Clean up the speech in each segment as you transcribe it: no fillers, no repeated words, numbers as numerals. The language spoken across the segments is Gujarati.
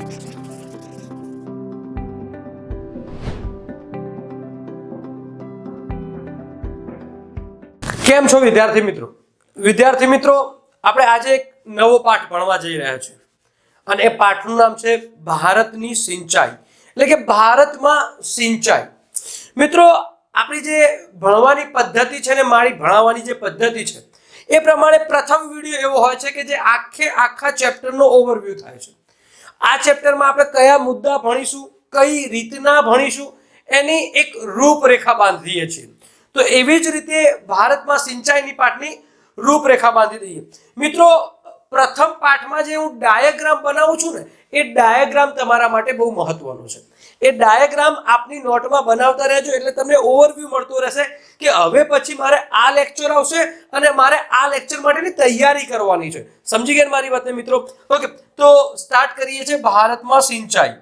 કેમ છો વિદ્યાર્થી મિત્રો? વિદ્યાર્થી મિત્રો, આપણે આજે એક નવો પાઠ ભણવા જઈ રહ્યા છીએ અને એ પાઠનું નામ છે ભારતની સિંચાઈ, એટલે કે ભારતમાં સિંચાઈ. મિત્રો, આપણી જે ભણવાની પદ્ધતિ છે ને મારી ભણાવવાની જે પદ્ધતિ છે એ પ્રમાણે પ્રથમ વિડિયો એવો હોય છે કે જે આખા ચેપ્ટરનો ઓવરવ્યૂ થાય છે. આ ચેપ્ટરમાં આપણે કયા મુદ્દા ભણીશું, કઈ રીતના ભણીશું, એની એક રૂપરેખા બાંધીએ છીએ. તો એવી જ રીતે ભારતમાં સિંચાઈની પાઠની રૂપરેખા બાંધી દઈએ. મિત્રો, પ્રથમ પાઠમાં જે હું ડાયાગ્રામ બનાવું છું ને એ ડાયાગ્રામ તમારા માટે બહુ મહત્વનો છે. એ ડાયાગ્રામ આપની નોટમાં બનાવતા રહેજો એટલે તમને ઓવરવ્યૂ મળતો રહેશે કે હવે પછી મારે આ લેક્ચર આવશે અને મારે આ લેક્ચર માટેની તૈયારી કરવાની છે. સમજી ગયા મારી વાતને મિત્રો? ઓકે, તો સ્ટાર્ટ કરીએ છીએ ભારતમાં સિંચાઈ.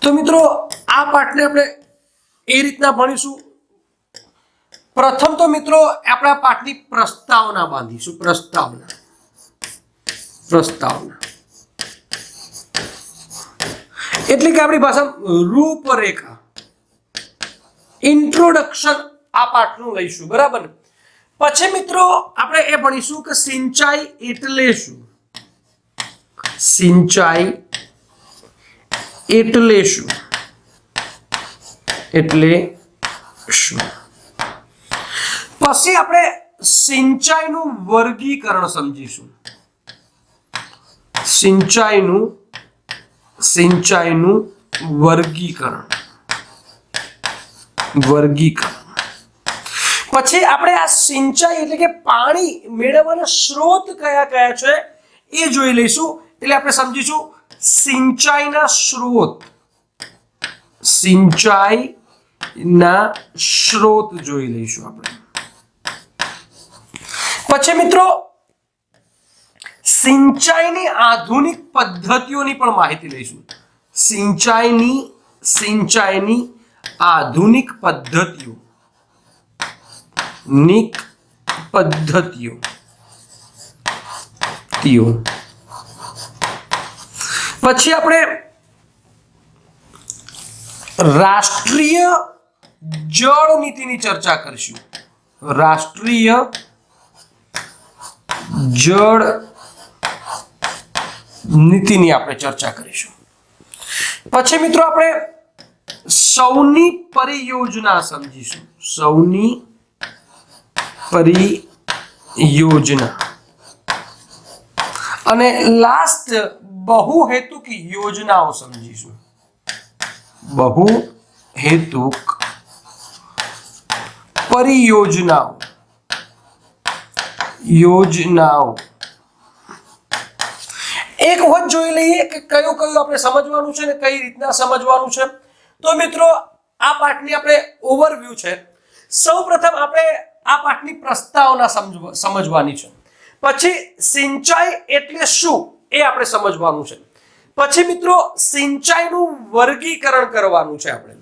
તો મિત્રો, આ પાઠને આપણે એ રીતના ભણીશું. પ્રથમ તો મિત્રો આપણા પાઠની પ્રસ્તાવના બાંધીશું. પ્રસ્તાવના એટલે કે આપણી ભાષામાં રૂપરેખા, ઇન્ટ્રોડક્શન આ પાઠનું લઈશું, બરાબર ને? પછી મિત્રો આપણે એ ભણીશું કે સિંચાઈ એટલે શું. સિંચાઈ એટલે શું? પછી આપણે સિંચાઈનું વર્ગીકરણ સમજીશું. સિંચાઈનું વર્ગીકરણ. પછી આપણે આ સિંચાઈ એટલે કે પાણી મેળવવાના સ્ત્રોત કયા કયા છે એ જોઈ લઈશું. એટલે આપણે સમજીશું સિંચાઈના સ્ત્રોત જોઈ લઈશું આપણે. પછી મિત્રો સિંચાઈની આધુનિક પદ્ધતિઓની પણ માહિતી લઈશું. સિંચાઈની આધુનિક પદ્ધતિઓ. પછી આપણે રાષ્ટ્રીય જળ નીતિની ચર્ચા કરીશું. રાષ્ટ્રીય જળ નીતિની આપણે ચર્ચા કરીશું. પછી મિત્રો આપણે સૌની પરિયોજના સમજીશું. સૌની પરિયોજના અને લાસ્ટ બહુહેતુક યોજનાઓ સમજીશું. બહુહેતુક પરિયોજનાઓ. એક વખત જોઈ લઈએ કે કયું આપણે સમજવાનું છે ને કઈ રીતના સમજવાનું છે. તો મિત્રો આ પાઠની આપણે ઓવરવ્યૂ છે. સૌપ્રથમ આપણે આ પાઠની પ્રસ્તાવના સમજવાની છે. પછી સિંચાઈ એટલે શું એ આપણે સમજવાનું છે. પછી મિત્રો સિંચાઈનું વર્ગીકરણ કરવાનું છે આપણે.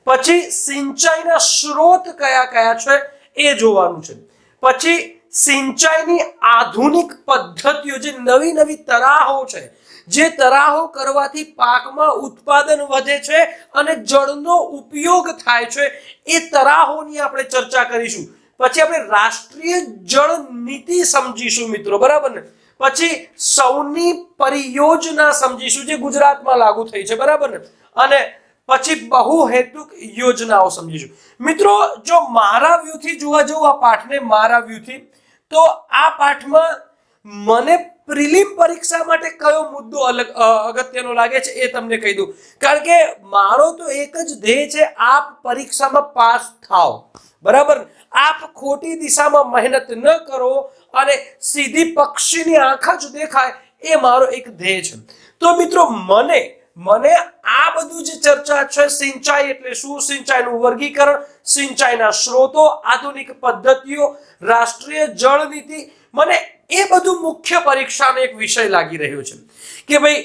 પછી સિંચાઈના સ્ત્રોત કયા કયા છે એ જોવાનું છે. પછી સિંચાઈની આધુનિક પદ્ધતિઓ, જે નવી તરાહો છે, જે તરાહો કરવાથી પાકમાં ઉત્પાદન વધે છે અને જળનો ઉપયોગ થાય છે, એ તરાહોની આપણે ચર્ચા કરીશું. પછી આપણે રાષ્ટ્રીય જળ નીતિ સમજીશું મિત્રો, બરાબર ને? પછી સૌની પરિયોજના સમજીશું જે ગુજરાતમાં લાગુ થઈ છે, બરાબર ને? અને પછી બહુહેતુક યોજનાઓ સમજીશું. મિત્રો, જો મારા વ્યૂથી જોવા જવું આ પાઠને, મારા વ્યૂથી, તો આ પાઠમાં મને પ્રિલિમ પરીક્ષા માટે કયો મુદ્દો અગત્યનો લાગે છે એ તમને કહી દઉં. કારણ કે મારો તો એક જ ધ્યેય છે, આપ પરીક્ષામાં પાસ થાઓ, બરાબર? આપ ખોટી દિશામાં મહેનત ન કરો અને સીધી પક્ષીની આંખ જ દેખાય, એ મારો એક ધ્યેય છે. તો મિત્રો મને આ બધું જે ચર્ચા છે, સિંચાઈ એટલે શું, સિંચાઈનું વર્ગીકરણ, સિંચાઈના સ્ત્રોતો, આધુનિક પદ્ધતિઓ, રાષ્ટ્રીય જળ નીતિ, મને એ બધું મુખ્ય પરીક્ષાનો એક વિષય લાગી રહ્યો છે કે ભાઈ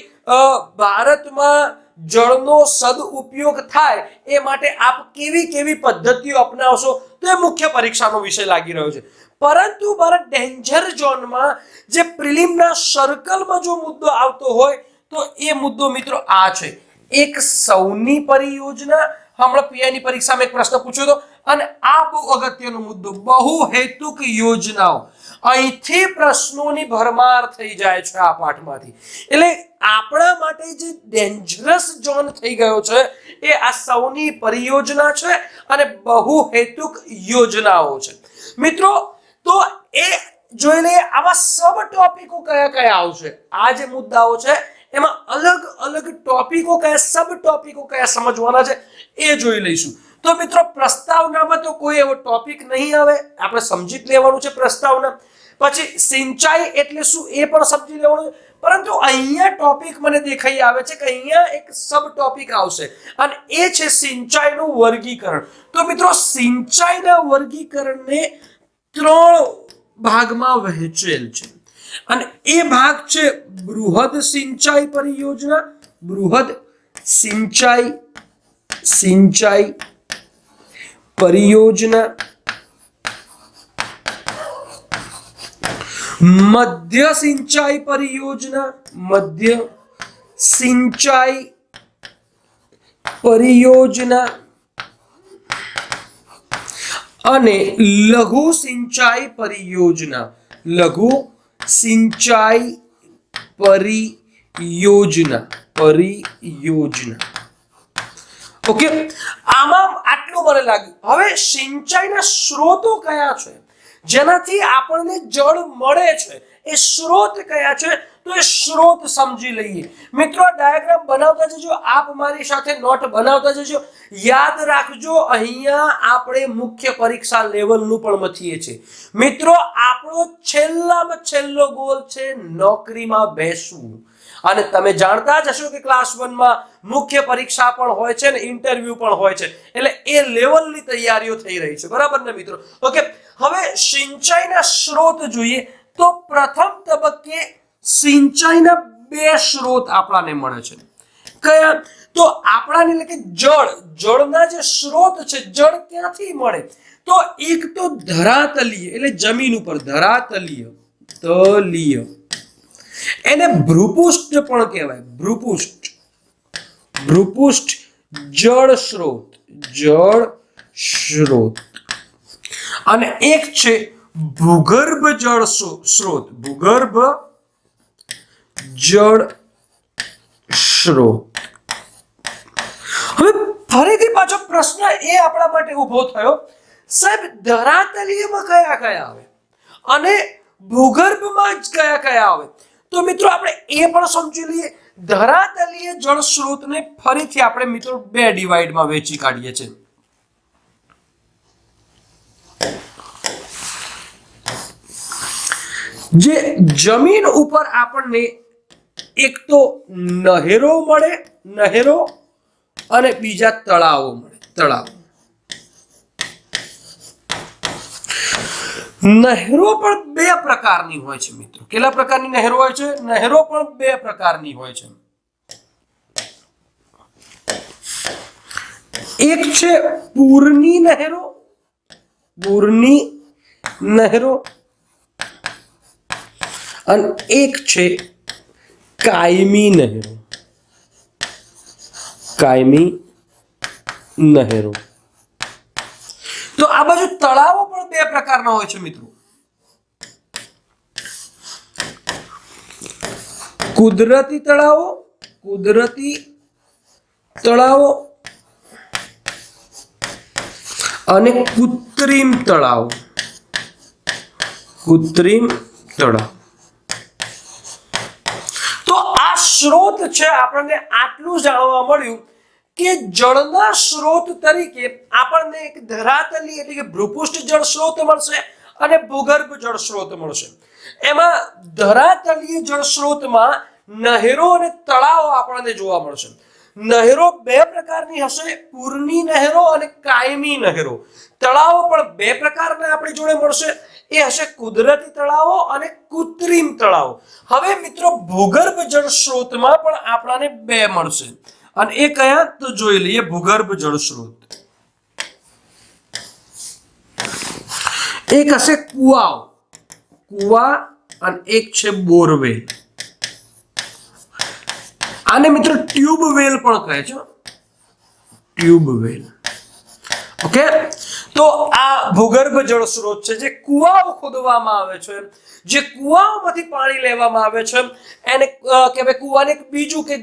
ભારતમાં જળનો સદુપયોગ થાય એ માટે આપ કેવી કેવી પદ્ધતિઓ અપનાવશો તો એ મુખ્ય પરીક્ષાનો વિષય લાગી રહ્યો છે. પરંતુ મારા ડેન્જર ઝોનમાં જે પ્રિલિમના સર્કલમાં જો મુદ્દો આવતો હોય તો એ મુદ્દો મિત્રો આ છે. એક સૌની પરિયોજના, હમણાં પીઆઈની પરીક્ષામાં એક પ્રશ્ન પૂછ્યો હતો, અને આ બહુ અગત્યનો મુદ્દો, બહુહેતુક યોજનાઓ. અહીંથી પ્રશ્નોની ભરમાર થઈ જાય છે આ પાઠમાંથી. એટલે આપણા માટે જે ડેન્જરસ ઝોન થઈ ગયો છે એ આ સૌની પરિયોજના છે અને બહુહેતુક યોજનાઓ છે. મિત્રો તો એ જોઈ લઈએ આવા સબ ટોપિકો કયા કયા આવશે. આ જે મુદ્દાઓ છે એમાં અલગ અલગ ટોપિકો કયા, સબ ટોપિકો કયા સમજવાના છે એ જોઈ લઈશું. તો મિત્રો પ્રસ્તાવનામાં તો કોઈ એવો ટોપિક નહીં આવે, આપણે સમજી લેવાનું છે પ્રસ્તાવના. પછી સિંચાઈ એટલે શું એ પણ સમજી લેવાનું છે. પરંતુ અહીંયા ટોપિક મને દેખાઈ આવે છે કે અહીંયા એક સબ ટોપિક આવશે અને એ છે સિંચાઈનું વર્ગીકરણ. તો મિત્રો સિંચાઈના વર્ગીકરણને 3 ભાગમાં વહેંચેલ છે અને એ ભાગ છે બૃહદ સિંચાઈ પરિયોજના, બૃહદ સિંચાઈ પરિયોજના, મધ્ય સિંચાઈ પરિયોજના, મધ્ય સિંચાઈ પરિયોજના અને લઘુ સિંચાઈ પરિયોજના, લઘુ સિંચાઈ પરિયોજના. ઓકે, આમાં આટલું મને લાગ્યું. હવે સિંચાઈના સ્ત્રોતો કયા છે જેનાથી આપણને જળ મળે છે, એ સ્ત્રોત કયા છે તો એ સ્ત્રોત સમજી લઈએ. મિત્રો ડાયાગ્રામ બનાવતા જજો, આપ મારી સાથે નોટ બનાવતા જજો. યાદ રાખજો અહીંયા આપણે મુખ્ય પરીક્ષા લેવલનું પણ મથીએ છીએ. મિત્રો આપણો છેલ્લામાં છેલ્લો ગોલ છે નોકરીમાં બેસવું. અને તમે જાણતા જ હશો કે ક્લાસ 1 માં મુખ્ય પરીક્ષા પણ હોય છે ને ઇન્ટરવ્યુ પણ હોય છે, એટલે એ લેવલની તૈયારીઓ થઈ રહી છે, બરાબર ને મિત્રો? ઓકે, હવે સિંચાઈના સ્ત્રોત જોઈએ તો પ્રથમ તબક્કે સિંચાઈના 2 સ્ત્રોત આપણને મળે છે. કયા? તો આપણાને એટલે કે જળના જે સ્ત્રોત છે, જળ ક્યાંથી મળે તો એક તો ધરાતલીય એટલે જમીન ઉપર, ધરાતલીય તલીય, એને ભૂપૃષ્ઠ પણ કહેવાય, ભૂપૃષ્ઠ જળ સ્ત્રોત. અને એક છે ભૂગર્ભ જળ સ્ત્રોત, ભૂગર્ભ જળ સ્ત્રોત. હવે ફરીથી પાછો પ્રશ્ન એ આપણા માટે ઉભો થયો, સાહેબ ધરાતલીયમાં કયા કયા આવે અને ભૂગર્ભમાં જ કયા કયા આવે? તો મિત્રો આપણે એ પણ સમજી લઈએ. ધરાતલીય જળ સ્ત્રોતને ફરીથી આપણે મિત્રો 2 ડિવાઇડમાં વહેંચી કાઢીએ છીએ. જે જમીન ઉપર આપણને એક તો નહેરો મળે, નહેરો, અને બીજા તળાવો મળે, તળાવ. નહેરો પણ 2 પ્રકારની હોય છે મિત્રો. કેટલા પ્રકારની નહેરો હોય છે? નહેરો પણ 2 પ્રકારની હોય છે. એક છે પૂરની નહેરો, અને એક છે કાયમી નહેરો. તો આ બાજુ તળાવો પણ 2 પ્રકારના હોય છે મિત્રો. કુદરતી તળાવો અને કૃત્રિમ તળાવ. તો આ સ્ત્રોત છે. આપણને આટલું જાણવા મળ્યું કે જળના સ્ત્રોત તરીકે આપણને એક ધરાતલી એટલે કે ભૂપૃષ્ઠ જળ સ્ત્રોત મળશે અને ભૂગર્ભ જળ સ્ત્રોત મળશે. એમાં ધરાતલીય જળ સ્ત્રોતમાં નહેરો અને તળાવો આપણને જોવા મળશે. નહેરો 2 પ્રકારની હશે, પૂરની નહેરો અને કાયમી નહેરો. તળાવો પણ 2 પ્રકારના આપણી જોડે મળશે, એ હશે કુદરતી તળાવો અને કૃત્રિમ તળાવો. હવે મિત્રો ભૂગર્ભ જળ સ્ત્રોતમાં પણ આપણને 2 મળશે અને એ કયા તો જોઈ લઈએ ભૂગર્ભ જળ સ્ત્રોત. એક હશે કુવા અને એક છે બોરવેલ. આને મિત્રો ટ્યુબવેલ પણ કહે છે, ટ્યુબવેલ. ઓકે, તો આ ભૂગર્ભ જળ સ્ત્રોત છે જે કુવાઓ ખોદવામાં આવે છે, જે કુવાઓમાંથી પાણી લેવામાં આવે છે એને કહેવાય કુવાને. બીજું કે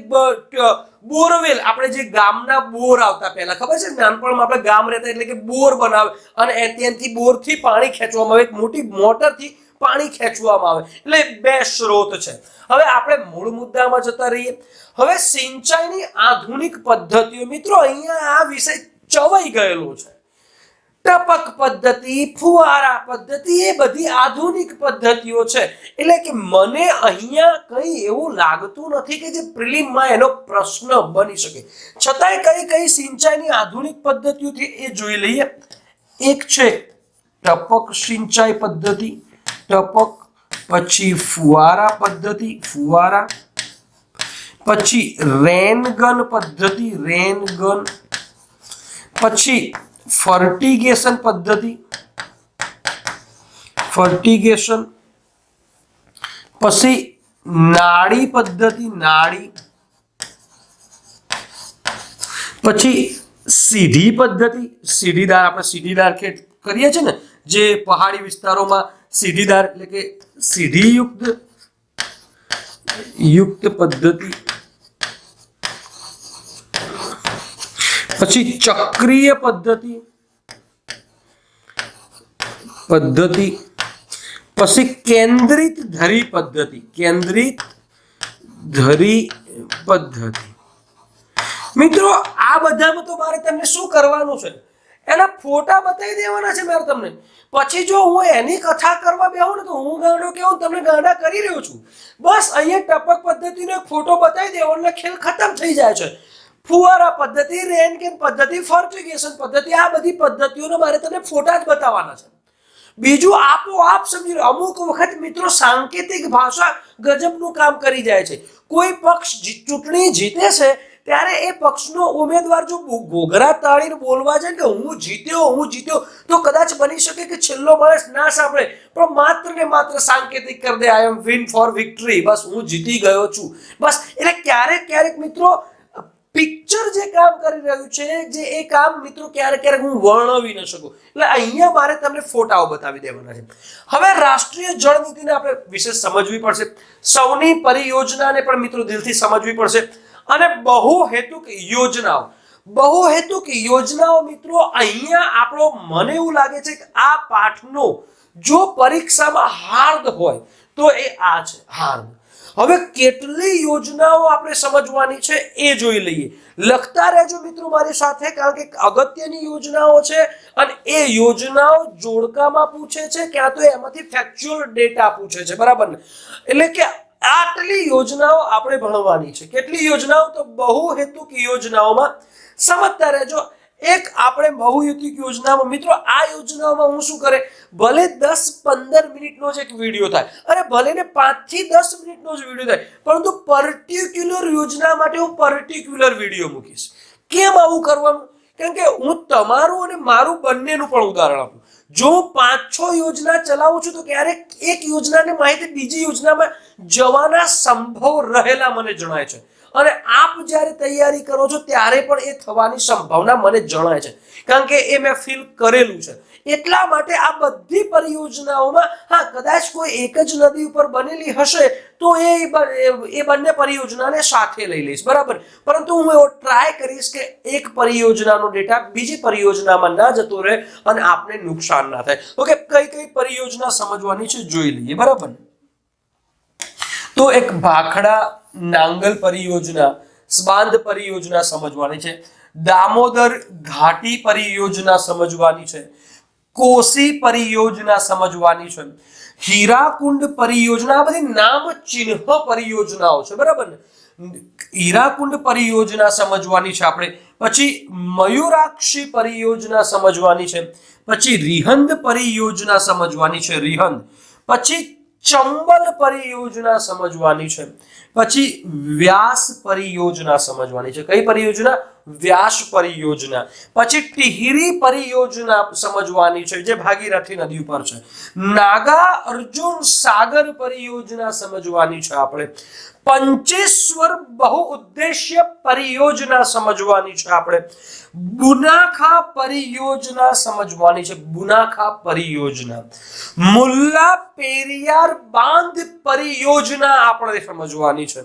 બોરવેલ, આપણે જે ગામના બોર આવતા પહેલા ખબર છે, નાનપણમાં આપણે ગામ રહેતા એટલે કે બોર બનાવે અને ત્યાંથી બોરથી પાણી ખેંચવામાં આવે, એક મોટી મોટરથી પાણી ખેંચવામાં આવે, એટલે બે સ્ત્રોત છે. હવે આપણે મૂળ મુદ્દામાં જતા રહીએ. હવે સિંચાઈની આધુનિક પદ્ધતિઓ મિત્રો, અહીંયા આ વિષય ચવાઈ ગયેલો છે. ટપક પદ્ધતિ, ફુવારા પદ્ધતિ, એ બધી આધુનિક પદ્ધતિઓ છે. એટલે કે મને અહીંયા કઈ એવું લાગતું નથી કે જે પ્રિલિમમાં એનો પ્રશ્ન બની શકે. છતાંય કઈ કઈ સિંચાઈની આધુનિક પદ્ધતિઓ છે એ જોઈ લઈએ. એક છે ટપક સિંચાઈ પદ્ધતિ, ટપક. પછી ફુવારા પદ્ધતિ, ફુવારા. પછી રેનગન પદ્ધતિ, રેનગન. પછી ફર્ટિગેશન પદ્ધતિ, ફર્ટિગેશન. પછી નાળી પદ્ધતિ, નાળી. પછી સીધી પદ્ધતિ, સીધીદાર. આપણે સીધીદાર ખેત કરીએ છીએ ને, જે પહાડી વિસ્તારોમાં સીધીદાર એટલે કે સીધી યુક્ત પદ્ધતિ. પછી ચક્રીય પદ્ધતિ, પછી કેન્દ્રિત ધરી પદ્ધતિ, કેન્દ્રિત ધરી પદ્ધતિ. મિત્રો આ બધામાં તો મારે તમને શું કરવાનું છે, એના ફોટા બતાવી દેવાના છે મારે તમને. પછી જો હું એની કથા કરવા બેહું ને તો હું ગાંડો કેવું તમને ગાંડા કરી રહ્યો છું. બસ અહીંયા ટપક પદ્ધતિનો એક ફોટો બતાવી દેવાનો એટલે ખેલ ખતમ થઈ જાય છે. ફુવારા પદ્ધતિ, રેનગન પદ્ધતિ, ફર્ટિગેશન પદ્ધતિ, આ બધી પદ્ધતિઓનો મારે તમને ફોટા જ બતાવવાના છે. બીજું આપોઆપ સમજી લો. અમુક વખત મિત્રો સાંકેતિક ભાષા ગજબનું કામ કરી જાય છે. કોઈ પક્ષ ચૂંટણી જીતે છે ત્યારે એ પક્ષનો ઉમેદવાર જો ઘોઘરા તાળીને બોલવા જાય કે હું જીત્યો, તો કદાચ બની શકે કે છેલ્લો માણસ ના સાંભળે, પણ માત્ર ને માત્ર સાંકેતિક કરી દે, આઈ એમ વિન ફોર વિક્ટરી, બસ હું જીતી ગયો છું, બસ. એટલે ક્યારેક મિત્રો પિક્ચર જે કામ કરી રહ્યું છે, જે એ કામ મિત્રો ક્યારેક હું વર્ણવી ન શકું. એટલે અહીંયા મારે તમને ફોટાઓ બતાવી દેવાના છે. હવે રાષ્ટ્રીય જળ નીતિને આપણે વિશેષ સમજવી પડશે. સૌની પરિયોજનાને પણ મિત્રો દિલથી સમજવી પડશે. અને બહુહેતુક યોજનાઓ મિત્રો અહીંયા આપણો, મને એવું લાગે છે કે આ પાઠનો જો પરીક્ષામાં હાર્દ હોય તો એ આ છે, હાર્દ. હવે કેટલી યોજનાઓ આપણે સમજવાની છે એ જોઈ લઈએ. લખતા રહેજો મિત્રો મારી સાથે, કારણ કે અગત્યની યોજનાઓ છે અને એ યોજનાઓ જોડકામાં પૂછે છે, ક્યાં તો એમાંથી ફેક્ચ્યુઅલ ડેટા પૂછે છે, બરાબર ને. એટલે કે આટલી યોજનાઓ આપણે ભણવાની છે. કેટલી યોજનાઓ? તો બહુહેતુક યોજનાઓમાં સમજતા રહેજો. એક આપણે બહુહેતુક યોજનામાં મિત્રો, આ યોજનાઓમાં હું શું કરે, ભલે 10-15 મિનિટનો જ એક વિડીયો થાય, અને ભલે ને 5 થી 10 મિનિટનો જ વિડીયો થાય, પરંતુ પર્ટિક્યુલર યોજના માટે હું પર્ટિક્યુલર વિડીયો મૂકીશ. કેમ આવું કરવાનું? કારણ કે હું તમારું અને મારું બંનેનું પણ ઉદાહરણ આપું. જો હું 5-6 યોજના ચલાવું છું તો ક્યારેક એક યોજનાને માહિતી બીજી યોજનામાં જવાના સંભવ રહેલા મને જણાય છે. અને આપ જ્યારે તૈયારી કરો છો ત્યારે પણ એ થવાની સંભાવના મને જણાય છે, કારણ કે એ મેં ફીલ કરેલું છે. એટલા માટે આ બધી પરિયોજનાઓમાં કદાચ કોઈ એક જ નદી ઉપર બનેલી હશે તો એ બંને પરિયોજનાને સાથે લઈ લઈશ, બરાબર. પરંતુ હું એવો ટ્રાય કરીશ કે એક પરિયોજનાનો ડેટા બીજી પરિયોજનામાં ના જતો રહે અને આપને નુકસાન ના થાય. ઓકે, કઈ કઈ પરિયોજના સમજવાની છે જોઈ લઈએ, બરાબર. તો એક ભાખડા નાંગલ પરિયોજના, સ્બાંધ પરિયોજના સમજવાની છે. દામોદર ઘાટી પરિયોજના સમજવાની છે. કોસી પરિયોજના સમજવાની છે. હીરાકુંડ પરિયોજના, આ બધી નામ ચિહ્ન પરિયોજનાઓ છે, બરાબર ને. હીરાકુંડ પરિયોજના સમજવાની છે આપણે. પછી મયુરાક્ષી પરિયોજના સમજવાની છે. પછી રિહંદ પરિયોજના સમજવાની છે, રિહંદ. પછી ચંબલ પરિયોજના સમજવાની છે, પછી વ્યાસ પરિયોજના સમજવાની છે. કઈ પરિયોજના? વ્યાસ પરિયોજના. પછી ટિહરી પરિયોજના સમજવાની છે જે ભાગીરથી નદી ઉપર છે. નાગા અર્જુન સાગર પરિયોજના સમજવાની છે આપણે. પંચેશ્વર બહુઉદ્દેશ્ય પરિયોજના સમજવાની છે આપણે. બુનાખા પરિયોજના સમજવાની છે. બુનાખા પરિયોજના. મુલ્લા પેરિયાર બાંધ પરિયોજના આપણે સમજવાની છે.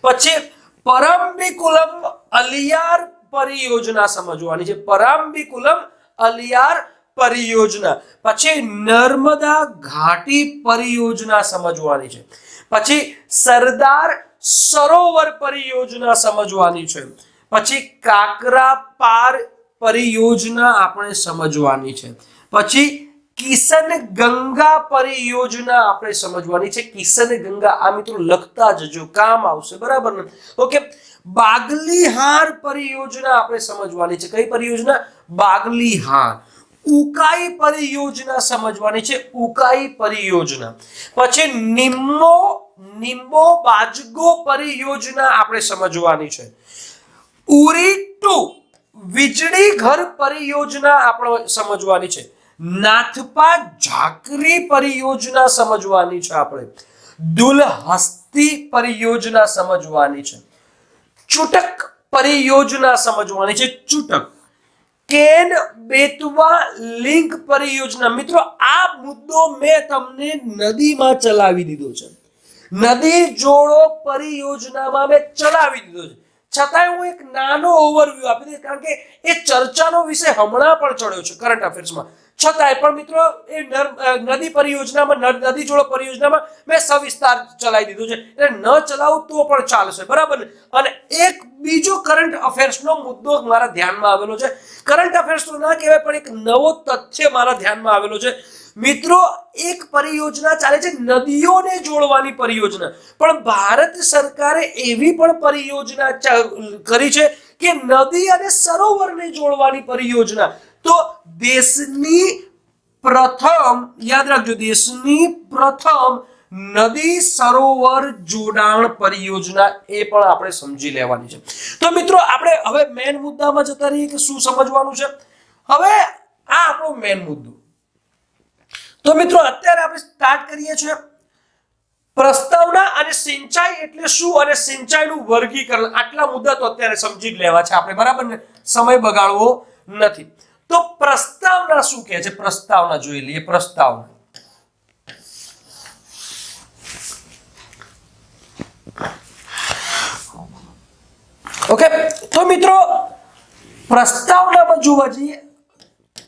પછી પરમ્બિકુલમ અલિયાર પરિયોજના સમજવાની છે. પરમ્બિકુલમ અલિયાર પરિયોજના. પછી નર્મદા ઘાટી પરિયોજના સમજવાની છે. પછી સરદાર સરોવર પરિયોજના સમજવાની છે. પછી કાકરા પાર પરિયોજના આપણે સમજવાની છે. પછી કિશન ગંગા પરિયોજના આપણે સમજવાની છે. કિશન ગંગા આ મિત્રો લખતા જજો, કામ આવશે, બરાબર ને? ઓકે. બાગલીહાર પરિયોજના આપણે સમજવાની છે. કઈ પરિયોજના? બાગલીહાર. ઉકાઈ પરિયોજના સમજવાની છે. ઉકાઈ પરિયોજના. પછી નિમ્બો બાજગો પરિયોજના આપણે સમજવાની છે. ઉરી ટુ વીજળી ઘર પરિયોજના આપણે સમજવાની છે. નાથપા ઝાકરી પરિયોજના સમજવાની છે આપણે. દુલહસ્તી પરિયોજના સમજવાની છે. ચુટક પરિયોજના સમજવાની છે. ચુટક. કેન બેતવા લિંક પરિયોજના. મિત્રો આ મુદ્દો મેં તમને નદીમાં ચલાવી દીધો છે. નદી જોડો પરિયોજનામાં મેં ચલાવી દીધો છે. છતાંય હું એક નાનો ઓવરવ્યુ આપી દઈશ, કારણ કે એ ચર્ચાનો વિષય હમણાં પણ ચડ્યો છે કરંટ અફેર્સમાં. છતાંય પણ મિત્રો એ નદી પરિયોજનામાં, નદી જોડો પરિયોજનામાં મેં સવિસ્તાર ચલાવી દીધું છે. એટલે ન ચલાવું તો પણ ચાલશે, બરાબર ને? અને એક બીજો કરંટ અફેર્સનો મુદ્દો મારા ધ્યાનમાં આવેલો છે. કરંટ અફેર્સ તો ના કહેવાય, પણ એક નવો તથ્ય મારા ધ્યાનમાં આવેલો છે. મિત્રો એક પરિયોજના ચાલે છે નદીઓને જોડવાની પરિયોજના, પણ ભારત સરકારે એવી પણ પરિયોજના કરી છે કે નદી અને સરોવરને જોડવાની પરિયોજના. તો દેશની પ્રથમ, યાદ રાખજો, દેશની પ્રથમ નદી સરોવર જોડાણ પરિયોજના એ પણ આપણે સમજી લેવાની છે. તો મિત્રો આપણે હવે મેન મુદ્દામાં જતા રહીએ કે શું સમજવાનું છે. હવે આ આપણો મેન મુદ્દો. તો મિત્રો અત્યારે આપણે સ્ટાર્ટ કરીએ છીએ પ્રસ્તાવના અને સિંચાઈ એટલે શું અને સિંચાઈનું વર્ગીકરણ. આટલા મુદ્દા તો અત્યારે સમજી જ લેવા છે આપણે, બરાબર ને? સમય બગાડવો નથી. તો પ્રસ્તાવના શું કહે છે? પ્રસ્તાવના જોઈ લઈએ. પ્રસ્તાવના. ઓકે. તો મિત્રો પ્રસ્તાવનામાં જોવા જઈએ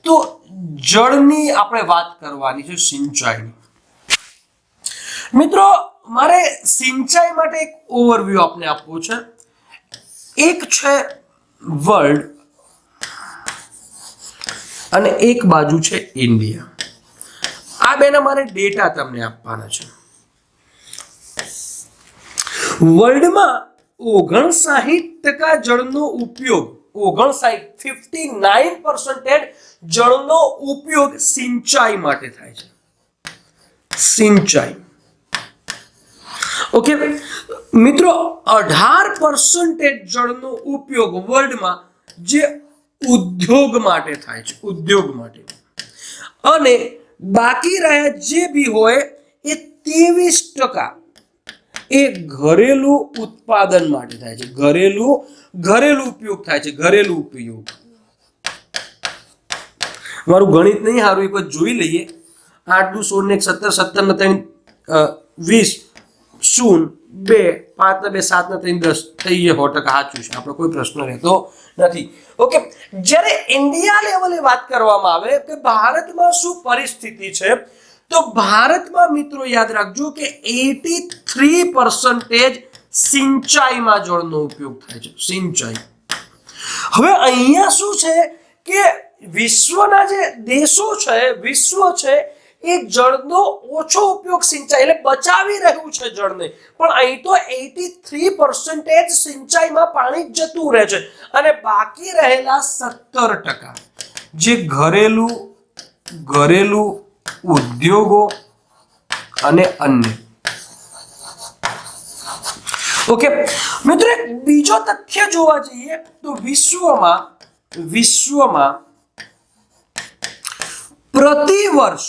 તો જળની આપણે વાત કરવાની છે, સિંચાઈની. મિત્રો મારે સિંચાઈ માટે એક ઓવરવ્યુ આપને આપવું છે. એક છે વર્લ્ડ અને એક બાજુ છે ઇન્ડિયા. આ બેના મારે ડેટા તમને આપવાના છે. વર્લ્ડમાં 59% જળનો ઉપયોગ, 59% જળનો ઉપયોગ સિંચાઈ માટે થાય છે. સિંચાઈ. ઓકે મિત્રો, 18% જળનો ઉપયોગ વર્લ્ડમાં જે ઉદ્યોગ માટે થાય છે, ઉદ્યોગ માટે. અને બાકી રહ્યા જે બી હોય એ 23% એ ઘરેલું ઉત્પાદન માટે થાય છે. ઘરેલું ઉપયોગ થાય છે. ઘરેલું ઉપયોગ. મારું ગણિત નહીં સારું, એક વખત જોઈ લઈએ. 8 દુ 16 ને 17, 17 ને 3 20, 0 2 5 ને 2 7 ને 3 10 થઈ ગયે. 100% સાચું છે, આપણે કોઈ પ્રશ્ન રહેતો નથી. ઓકે. જ્યારે ઇન્ડિયા લેવલે વાત કરવામાં આવે કે ભારતમાં શું પરિસ્થિતિ છે, તો ભારતમાં મિત્રો યાદ રાખજો કે 83% સિંચાઈમાં જળનો ઉપયોગ થાય છે. સિંચાઈ. હવે અહીંયા શું છે કે વિશ્વના જે દેશો છે, વિશ્વ છે, એ જળનો ઓછો ઉપયોગ સિંચાઈ એટલે બચાવી રહ્યું છે જળને. પણ અહીં તો 83% સિંચાઈમાં પાણી જતું રહે છે અને બાકી રહેલા 17% જે ઘરેલું ઉદ્યોગો અને અન્ય. ઓકે મિત્રો, એક બીજો તથ્ય જોવા જઈએ તો વિશ્વમાં પ્રતિ વર્ષ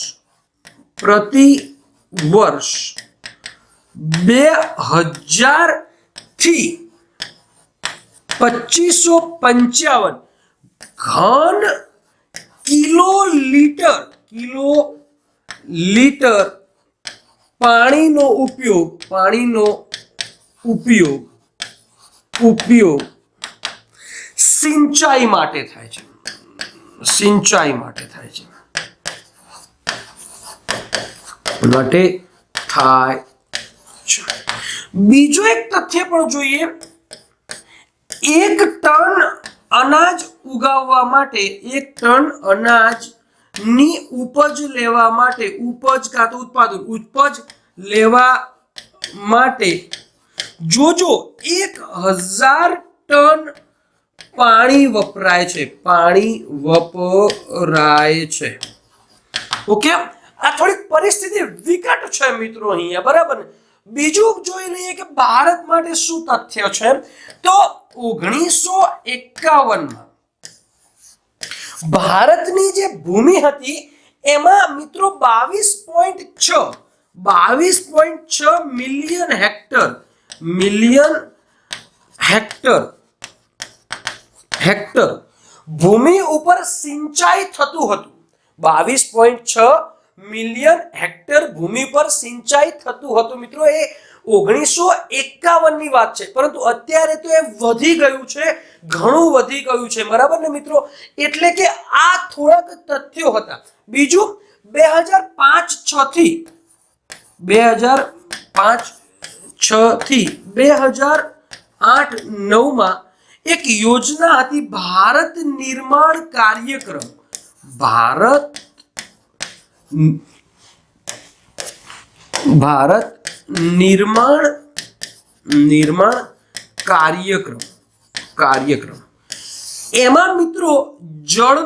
2000 થી 2555 ઘન કિલોલીટર પાણીનો ઉપયોગ સિંચાઈ માટે થાય છે. બીજો એક તથ્ય પણ જોઈએ. 1 ટન અનાજ ઉગાવવા માટે 1 ટન અનાજની ઉપજ લેવા માટે ઉપજ લેવા માટે જોજો 1000 ટન પાણી વપરાય છે. ઓકે, આ થોડીક પરિસ્થિતિ વિકટ છે મિત્રો અહીંયા, બરાબર ને. બીજું જોઈ લઈએ કે ભારત માટે શું તથ્ય છે. તો 1951 ભારતની જે ભૂમિ હતી એમાં મિત્રો 22.6 મિલિયન હેક્ટર ભૂમિ ઉપર સિંચાઈ થતું હતું. 22.6 મિલિયન હેક્ટર ભૂમિ પર સિંચાઈ થતું હતું મિત્રો. એ 1951 ની વાત છે, પરંતુ અત્યારે તો એ વધી ગયું છે, ઘણું વધી ગયું છે, બરાબર ને મિત્રો. એટલે કે આ થોડાક તથ્યો હતા. બીજું 2005-6 થી 2008-9 માં એક યોજના હતી, ભારત નિર્માણ કાર્યક્રમ. એમાં મિત્રો જળ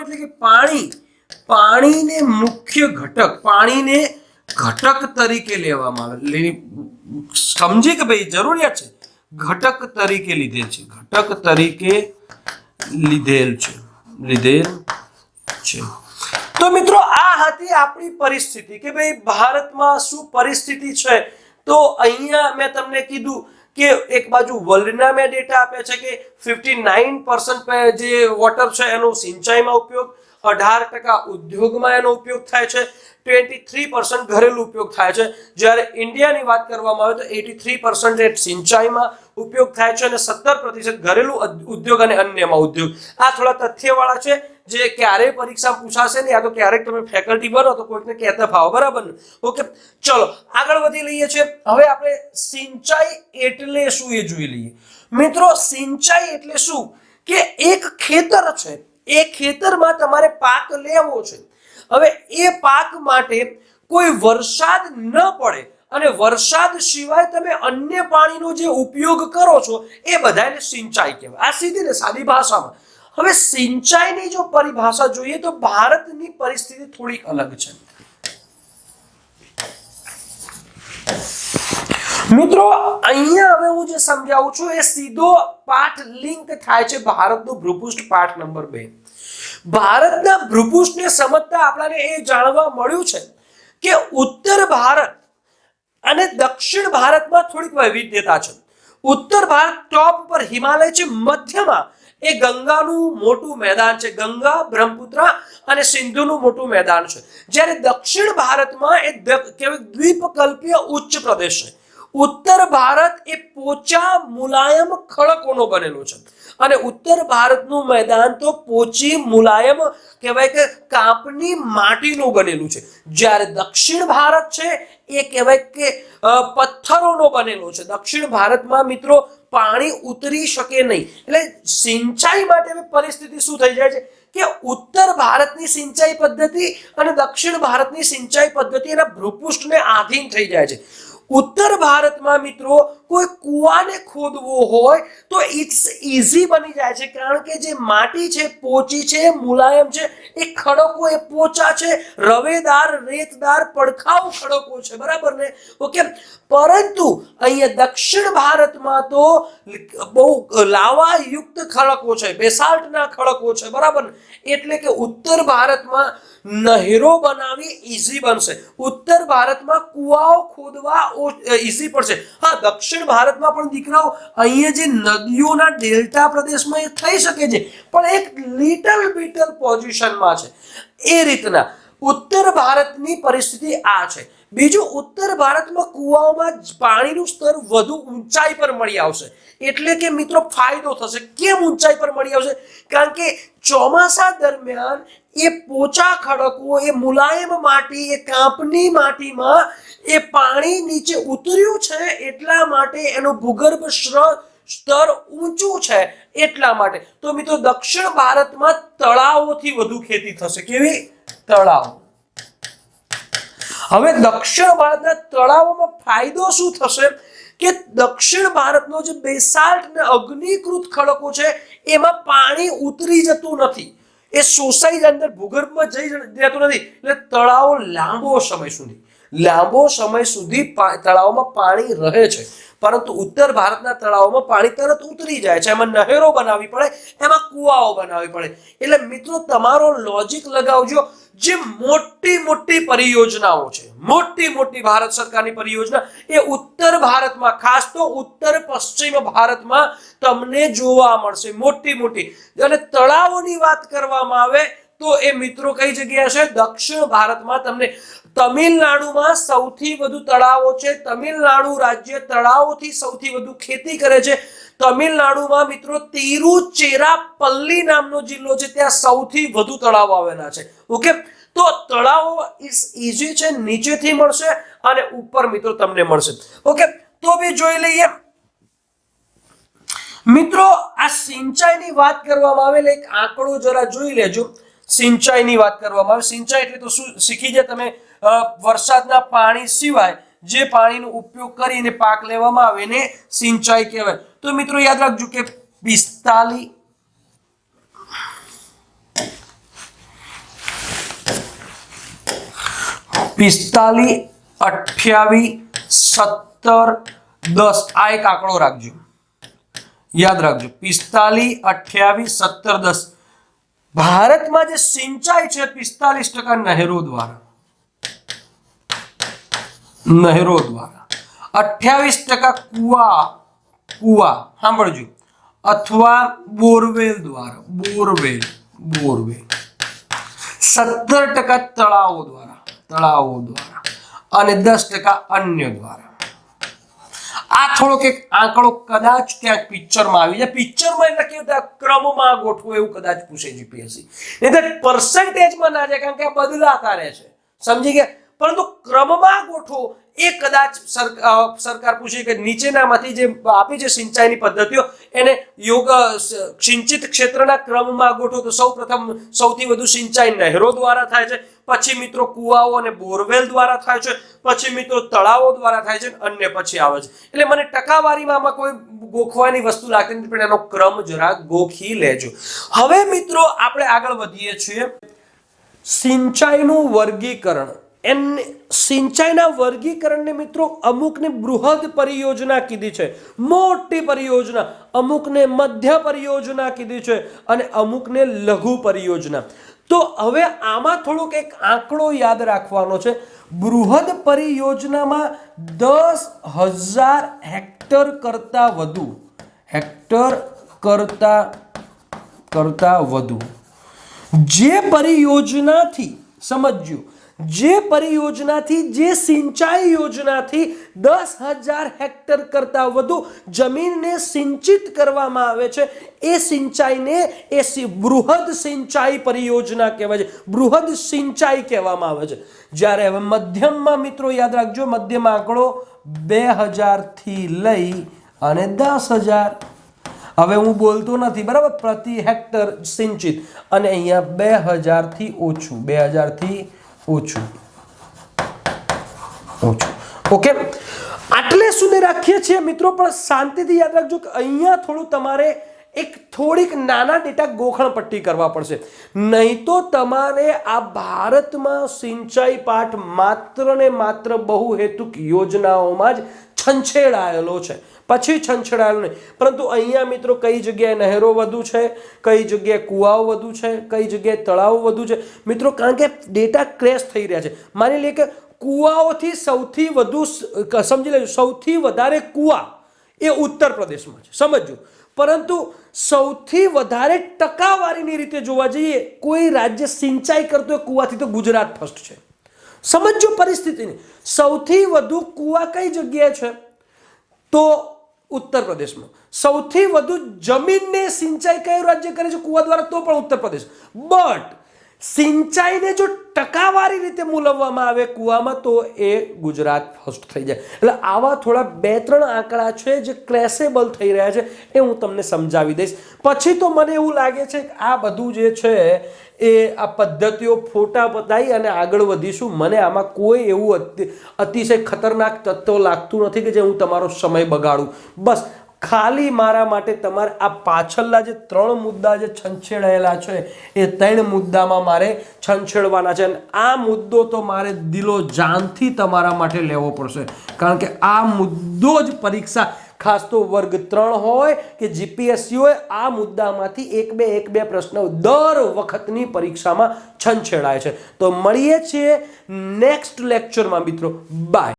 એટલે કે પાણીને મુખ્ય ઘટક તરીકે લેવામાં આવે. સમજી કે ભાઈ જરૂરિયાત છે, ઘટક તરીકે લીધેલ છે. તો મિત્રો આ હતી આપણી પરિસ્થિતિ કે ભાઈ ભારતમાં શું પરિસ્થિતિ છે. તો અહીંયા મેં તમને કીધું કે એક બાજુ વર્લ્ડના મેં ડેટા આપ્યા છે કે 59% જે વોટર છે એનો સિંચાઈમાં ઉપયોગ, 18% ઉદ્યોગમાં એનો ઉપયોગ થાય છે, 23% ઘરેલું ઉપયોગ થાય છે. જ્યારે ઇન્ડિયાની વાત કરવામાં આવે તો 83% સિંચાઈમાં ઉપયોગ થાય છે અને 17% ઘરેલું ઉદ્યોગ અને અન્યમાં ઉદ્યોગ. આ થોડા તથ્યવાળા છે જે ક્યારેય પરીક્ષા પૂછાશે ને, યા તો ક્યારેક તમે ફેકલ્ટી બનો તો કોઈકને કહેતા ફાવો, બરાબર ને. ઓકે, ચલો આગળ વધી લઈએ છીએ. હવે આપણે સિંચાઈ એટલે શું એ જોઈ લઈએ મિત્રો. સિંચાઈ એટલે શું કે એક ખેતર છે, એ ખેતરમાં તમારે પાક લેવો છે. હવે એ પાક માટે કોઈ વરસાદ ન પડે અને વરસાદ સિવાય તમે અન્ય પાણીનો જે ઉપયોગ કરો છો એ બધાને સિંચાઈ કહેવાય. આ સીધી ને સાદી ભાષામાં. હવે સિંચાઈની જો પરિભાષા જોઈએ તો ભારતની પરિસ્થિતિ થોડીક અલગ છે મિત્રો. અહીંયા હવે હું જે સમજાવું છું એ સીધો પાઠ લિંક થાય છે ભારતનું ભૂપૃષ્ઠ પાઠ નંબર 2. ભારતના ભૂપૃષ્ઠને સમજતા આપણને એ જાણવા મળ્યું છે કે ઉત્તર ભારત અને દક્ષિણ ભારતમાં થોડીક વૈવિધ્યતા છે. ઉત્તર ભારત ટોપ પર હિમાલય છે, મધ્યમાં એ ગંગાનું મોટું મેદાન છે, ગંગા, બ્રહ્મપુત્ર અને સિંધુનું મોટું મેદાન છે. જ્યારે દક્ષિણ ભારતમાં એ દ્વીપકલ્પીય ઉચ્ચ પ્રદેશ છે. ઉત્તર ભારત એ પોચા મુલાયમ ખડકોનો બનેલો છે અને ઉત્તર ભારતનું મેદાન તો પોચી મુલાયમ કહેવાય કે કાપની માટીનું બનેલું છે. જ્યારે દક્ષિણ ભારત છે એ કહેવાય કે પથ્થરોનો બનેલો છે. દક્ષિણ ભારતમાં મિત્રો પાણી ઉતરી શકે નહીં. એટલે સિંચાઈ માટે પરિસ્થિતિ શું થઈ જાય છે કે ઉત્તર ભારતની સિંચાઈ પદ્ધતિ અને દક્ષિણ ભારતની સિંચાઈ પદ્ધતિ એના ભૂપૃષ્ઠને આધીન થઈ જાય છે. ઉત્તર ભારતમાં મિત્રો કોઈ કૂવાને ખોદવો હોય તો ઇટ્સ ઈઝી બની જાય છે, કારણ કે જે માટી છે પોચી છે, મુલાયમ છે, એ ખડકો એ પોચા છે, રવેદાર રેતદાર પડખાઉ ખડકો છે, બરાબર ને? ઓકે, પરંતુ અહીંયા દક્ષિણ ભારતમાં તો બહુ લાવા યુક્ત ખડકો છે, બેસાલ્ટના ખડકો છે, બરાબર ને? એટલે કે ઉત્તર ભારતમાં નહેરો બનાવવી ઈઝી બનશે, ઉત્તર ભારતમાં કુવાઓ ખોદવા ઈઝી પડશે. હા, દક્ષિણ ભારતમાં પણ દીકરાઓ અહીંયા જે નદીઓના ડેલ્ટા પ્રદેશમાં એ થઈ શકે છે, પણ એક લિટલ બીટલ પોઝિશનમાં છે. એ રીતના ઉત્તર ભારતની પરિસ્થિતિ આ છે. બીજું, ઉત્તર ભારતમાં કુવાઓમાં પાણીનું સ્તર વધુ ઊંચાઈ પર મળી આવશે, એટલે કે મિત્રો ફાયદો થશે. કેમ ઊંચાઈ પર મળી આવશે? કારણ કે ચોમાસા દરમિયાન એ પોચા ખડકો, એ મુલાયમ માટી, એ કાંપની માટીમાં એ પાણી નીચે ઉતર્યું છે, એટલા માટે એનું ભૂગર્ભ સ્તર ઊંચું છે, એટલા માટે. તો મિત્રો દક્ષિણ ભારતમાં તળાવોથી વધુ ખેતી થશે. કેવી? તળાવ. હવે દક્ષિણ ભારતના તળાવોમાં ફાયદો શું થશે કે દક્ષિણ ભારતનો જે બેસાલ્ટ ને અગ્નિકૃત ખડકો છે એમાં પાણી ઉતરી જતું નથી, એ શોષાઈ અંદર ભૂગર્ભમાં જઈ જતું નથી, એટલે તળાવો લાંબો સમય સુધી તળાવમાં પાણી રહે છે. પરંતુ ઉત્તર ભારતના તળાવોમાં પાણી તરત ઉતરી જાય છે, એમાં નહેરો બનાવવી પડે, એમાં કુવાઓ બનાવવી પડે. એટલે મિત્રો તમારો લોજિક લગાવજો. જે મોટી મોટી પરિયોજનાઓ છે, મોટી ભારત સરકારની પરિયોજના, એ ઉત્તર ભારતમાં, ખાસ તો ઉત્તર પશ્ચિમ ભારતમાં તમને જોવા મળશે, મોટી. અને તળાવોની વાત કરવામાં આવે તો એ મિત્રો કઈ જગ્યા છે? દક્ષિણ ભારતમાં. તમને તમિલનાડુમાં સૌથી વધુ તળાવો છે, તમિલનાડુ રાજ્ય તળાવોથી સૌથી વધુ ખેતી કરે છે. તમિલનાડુમાં મિત્રો તિરુચિરાપલ્લી નામનો જિલ્લો છે, ત્યાં સૌથી વધુ તળાવો આવેલા છે. ઓકે, તો તળાવો ઇઝ ઈઝી છે, નીચેથી મળશે અને ઉપર મિત્રો તમને મળશે. ઓકે, તો બી જોઈ લઈએ મિત્રો. આ સિંચાઈની વાત કરવામાં આવે, એક આંકડો જરા જોઈ લેજો. સિંચાઈની વાત કરવામાં આવે, સિંચાઈ એટલે તો શું શીખી જાય તમે? વરસાદના પાણી સિવાય જે પાણીનો ઉપયોગ કરીને પાક લેવામાં આવે એને સિંચાઈ કહેવાય. તો મિત્રો યાદ રાખજો કે 45 28 17 10 આ એક આંકડો રાખજો, યાદ રાખજો. 45 28 17 10. ભારતમાં જે સિંચાઈ છે 45% નહેરો દ્વારા, 28% કુવા સાંભળજો, અથવા બોરવેલ દ્વારા, બોરવેલ. 17% તળાવો દ્વારા અને 10% અન્ય દ્વારા. આ થોડોક એક આંકડો કદાચ ક્યાંક પિક્ચરમાં આવી જાય. પિક્ચરમાં એટલે કેવું ક્રમમાં ગોઠવો એવું કદાચ પૂછે જીપીએસસી, નહીં પર્સન્ટેજમાં ના જાય, કારણ કે આ બદલાતા રહે છે, સમજી ગયા? પરંતુ ક્રમમાં ગોઠવો એ કદાચ સરકાર પૂછે કે નીચેનામાંથી જે આપી છે સિંચાઈની પદ્ધતિઓ એને સિંચિત ક્ષેત્રના ક્રમમાં ગોઠવો. તો સૌથી વધુ સિંચાઈ નહેરો દ્વારા થાય છે, પછી મિત્રો કુવાઓ અને બોરવેલ દ્વારા થાય છે, પછી મિત્રો તળાવો દ્વારા થાય છે, અન્ય પછી આવે છે. એટલે મને ટકાવારીમાં આમાં કોઈ ગોખવાની વસ્તુ લાગતી નથી, પણ એનો ક્રમ જરા ગોખી લેજો. હવે મિત્રો આપણે આગળ વધીએ છીએ. સિંચાઈનું વર્ગીકરણ. સિંચાઈના વર્ગીકરણને મિત્રો અમુકને બૃહદ પરિયોજના કીધી છે, મોટી પરિયોજના, અમુકને મધ્ય પરિયોજના કીધી છે અને અમુકને લઘુ પરિયોજના. તો હવે આમાં થોડોક એક આંકડો યાદ રાખવાનો છે. બૃહદ પરિયોજનામાં 10,000 હેક્ટર કરતા વધુ જે પરિયોજનાથી, સમજજો, જે પરિયોજનાથી, જે સિંચાઈ યોજનાથી 10,000 હેક્ટર કરતા વધુ જમીનને સિંચિત કરવામાં આવે છે, એ સિંચાઈને બૃહદ સિંચાઈ પરિયોજના કહેવાય છે, બૃહદ સિંચાઈ કહેવામાં આવે છે. જ્યારે હવે મધ્યમમાં મિત્રો યાદ રાખજો, મધ્યમ આંકડો 2,000 થી લઈ અને 10,000. હવે હું બોલતો નથી, બરાબર, પ્રતિ હેક્ટર સિંચિત, અને અહીંયા 2,000 થી ઓછું, 2,000 થી ઓછું. ઓકે, આટલે સુધી રાખીએ છીએ મિત્રો, પણ શાંતિથી યાદ રાખજો કે અહીંયા થોડું તમારે થોડીક નાના ડેટા ગોખણપટ્ટી કરવા પડશે, નહીં તો તમારે આ ભારતમાં સિંચાઈ પાઠ માત્ર ને માત્ર બહુહેતુક યોજનાઓમાં જ છંછેડાયેલો છે, પછી છંછેડાયેલો નહીં. પરંતુ અહીંયા મિત્રો કઈ જગ્યાએ નહેરો વધુ છે, કઈ જગ્યાએ કુવાઓ વધુ છે, કઈ જગ્યાએ તળાવો વધુ છે મિત્રો, કારણ કે ડેટા ક્રેશ થઈ રહ્યા છે. માની લે કે કુવાઓથી સૌથી વધુ, સમજી લેજો, સૌથી વધારે કુવા એ ઉત્તર પ્રદેશમાં છે, સમજો. પરંતુ સૌથી વધારે ટકાવારીની રીતે જોવા જઈએ કોઈ રાજ્ય સિંચાઈ કરતો હોય કુવાથી તો ગુજરાત ફર્સ્ટ છે. સમજો પરિસ્થિતિને. સૌથી વધુ કુવા કઈ જગ્યાએ છે તો ઉત્તર પ્રદેશમાં. સૌથી વધુ જમીનને સિંચાઈ કયું રાજ્ય કરે છે કુવા દ્વારા તો પણ ઉત્તર પ્રદેશ. બટ સિંચાઈને જો ટકાવારી રીતે મૂલવવામાં આવે કુવામાં તો એ ગુજરાત ફર્સ્ટ થઈ જાય. એટલે આવા થોડા 2-3 આંકડા છે જે ક્રેશેબલ થઈ રહ્યા છે, એ હું તમને સમજાવી દઈશ. પછી તો મને એવું લાગે છે કે આ બધું જે છે એ આ પદ્ધતિઓ ફોટા બતાવી અને આગળ વધીશું. મને આમાં કોઈ એવું અતિશય ખતરનાક તત્વ લાગતું નથી કે જે હું તમારો સમય બગાડું. બસ ખાલી મારા માટે તમારે આ પાછળના જે 3 મુદ્દા જે છંછેડાયેલા છે એ 3 મુદ્દામાં મારે છંછેડવાના છે, અને આ મુદ્દો તો મારે દિલો જાનથી તમારા માટે લેવો પડશે, કારણ કે આ મુદ્દો જ પરીક્ષા, ખાસ તો વર્ગ 3 હોય કે જીપીએસસી હોય, આ મુદ્દામાંથી 1-2 પ્રશ્નો દર વખતની પરીક્ષામાં છંછેડાય છે. તો મળીએ છીએ નેક્સ્ટ લેક્ચરમાં મિત્રો. બાય.